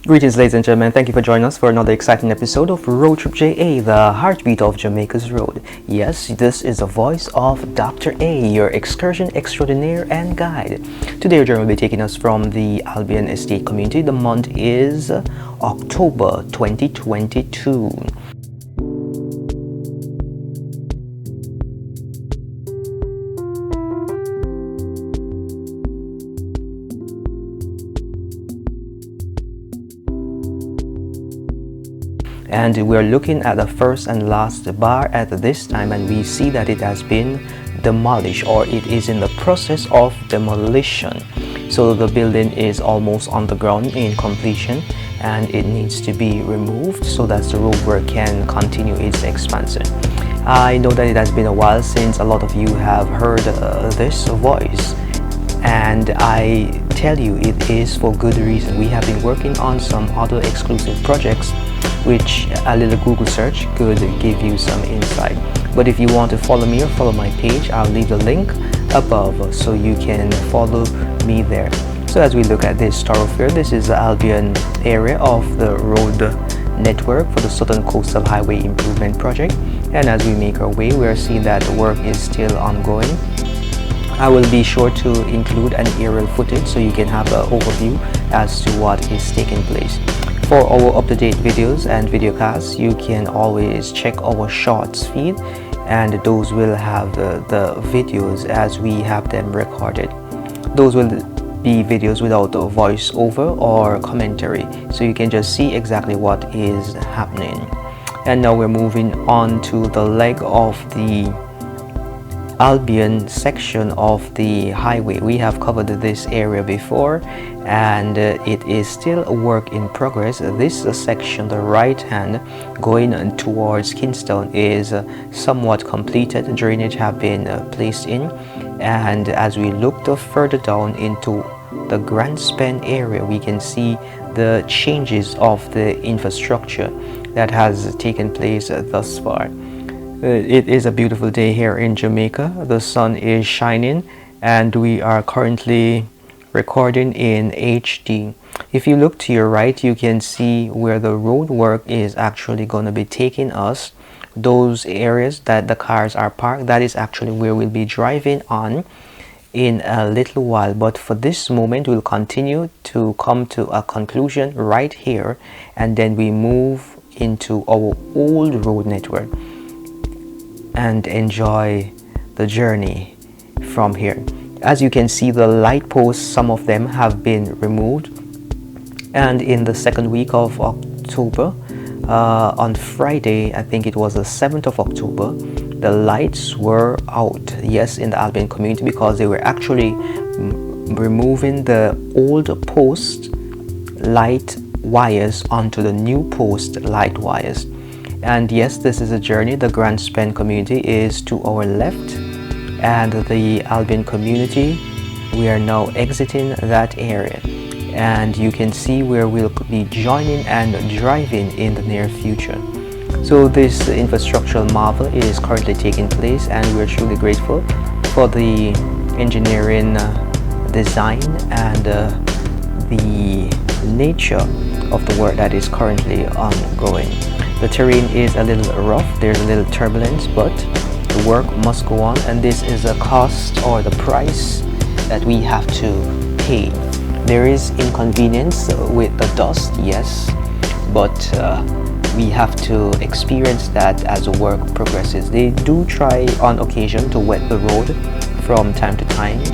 Greetings, ladies and gentlemen. Thank you for joining us for another exciting episode of RoadTripja, the heartbeat of Jamaica's road. Yes, this is the voice of Dr. A, your excursion extraordinaire and guide. Today, our journey will be taking us from the Albion Estate community. The month is October 2022. And we're looking at the first and last bar at this time, and we see that it has been demolished, or it is in the process of demolition. So the building is almost on the ground in completion, and it needs to be removed so that the roadwork can continue its expansion. I know that it has been a while since a lot of you have heard this voice, and I tell you it is for good reason. We have been working on some other exclusive projects which a little Google search could give you some insight. But if you want to follow me or follow my page, I'll leave the link above so you can follow me there. So as we look at this thoroughfare, this is the Albion area of the road network for the Southern Coastal Highway Improvement Project. And as we make our way, we are seeing that the work is still ongoing. I will be sure to include an aerial footage so you can have an overview as to what is taking place. For our up-to-date videos and videocasts, you can always check our shorts feed, and those will have the videos as we have them recorded. Those will be videos without a voiceover or commentary, so you can just see exactly what is happening. And now we're moving on to the leg of the Albion section of the highway. We have covered this area before, and it is still a work in progress. This section, the right hand going towards Kingston, is somewhat completed. Drainage have been placed in, and as we look further down into the Grand Span area, we can see the changes of the infrastructure that has taken place thus far. It is a beautiful day here in Jamaica. The sun is shining, and we are currently recording in HD. If you look to your right, you can see where the road work is actually going to be taking us. Those areas that the cars are parked, that is actually where we'll be driving on in a little while. But for this moment, we'll continue to come to a conclusion right here, and then we move into our old road network and enjoy the journey from here. As you can see, the light posts, some of them have been removed, and in the second week of October, on Friday, I think it was the 7th of October, the lights were out, yes, in the Albion community, because they were actually removing the old post light wires onto the new post light wires. And yes, this is a journey. The Grand Span community is to our left, and the Albion community, we are now exiting that area, and you can see where we'll be joining and driving in the near future. So this infrastructural marvel is currently taking place, and we're truly grateful for the engineering design and the nature of the work that is currently ongoing. The terrain is a little rough, there's a little turbulence, but the work must go on, and this is a cost or the price that we have to pay. There is inconvenience with the dust, yes, but we have to experience that as the work progresses. They do try on occasion to wet the road from time to time.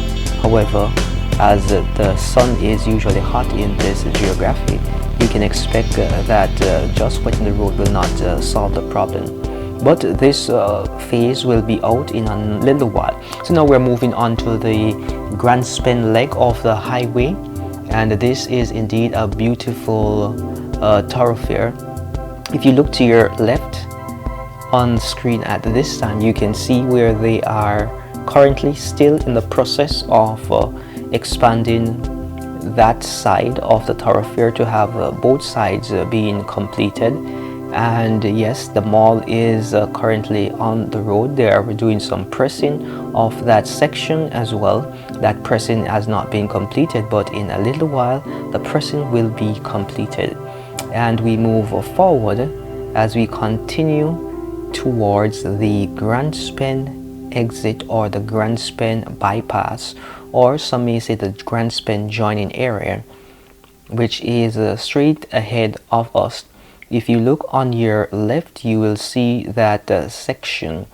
However, as the sun is usually hot in this geography, you can expect that just wetting the road will not solve the problem. But this phase will be out in a little while. So now we're moving on to the Grand Span leg of the highway, and this is indeed a beautiful thoroughfare. If you look to your left on screen at this time, you can see where they are currently still in the process of expanding that side of the thoroughfare to have both sides being completed, And yes, the mall is currently on the road. They are doing some pressing of that section as well. That pressing has not been completed, but in a little while the pressing will be completed. And we move forward as we continue towards the Grand Span exit, or the Grand Span bypass, or some may say the Grand Span joining area, which is straight ahead of us. If you look on your left, you will see that section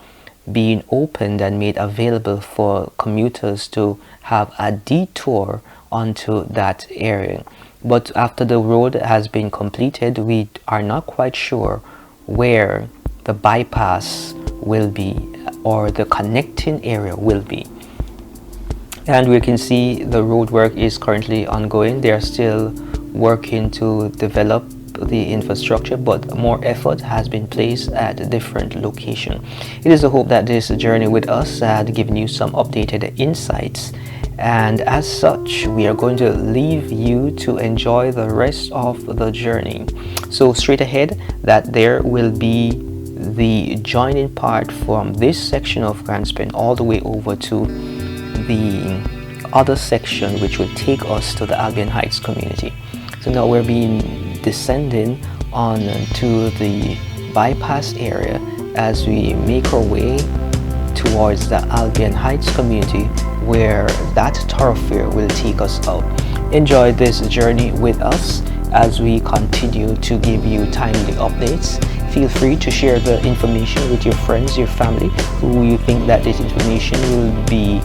being opened and made available for commuters to have a detour onto that area. But after the road has been completed, we are not quite sure where the bypass will be, or the connecting area will be. And we can see the road work is currently ongoing. They are still working to develop the infrastructure, but more effort has been placed at a different location. It is a hope that this journey with us had given you some updated insights, and as such we are going to leave you to enjoy the rest of the journey. So straight ahead, that there will be the joining part from this section of Grand Span all the way over to the other section, which will take us to the Albion Heights community. So now we're descending on to the bypass area as we make our way towards the Albion Heights community, where that thoroughfare will take us out. Enjoy this journey with us as we continue to give you timely updates. Feel free to share the information with your friends, your family, who you think that this information will be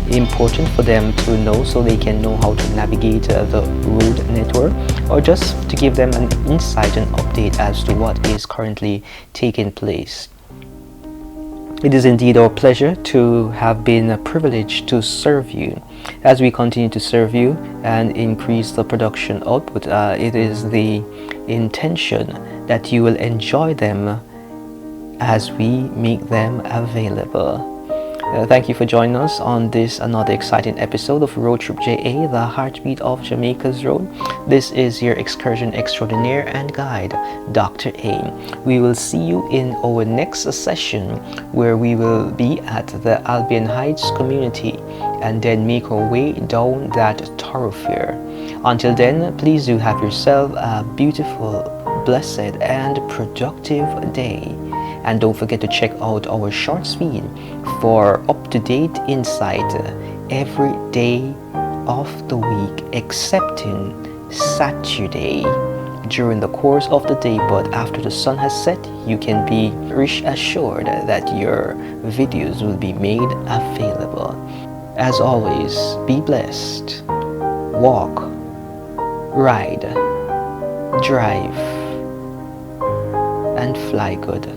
important for them to know, so they can know how to navigate the road network, or just to give them an insight and update as to what is currently taking place. It is indeed our pleasure to have been privileged to serve you. As we continue to serve you and increase the production output, it is the intention that you will enjoy them as we make them available. Thank you for joining us on this another exciting episode of RoadTripja, the heartbeat of Jamaica's road. This is your excursion extraordinaire and guide, Dr. A. We will see you in our next session, where we will be at the Albion Heights community and then make our way down that thoroughfare. Until then, please do have yourself a beautiful, blessed and productive day. And don't forget to check out our shorts feed for up-to-date insight every day of the week, excepting Saturday during the course of the day. But after the sun has set, you can be assured that your videos will be made available. As always, be blessed. Walk, ride, drive, and fly good.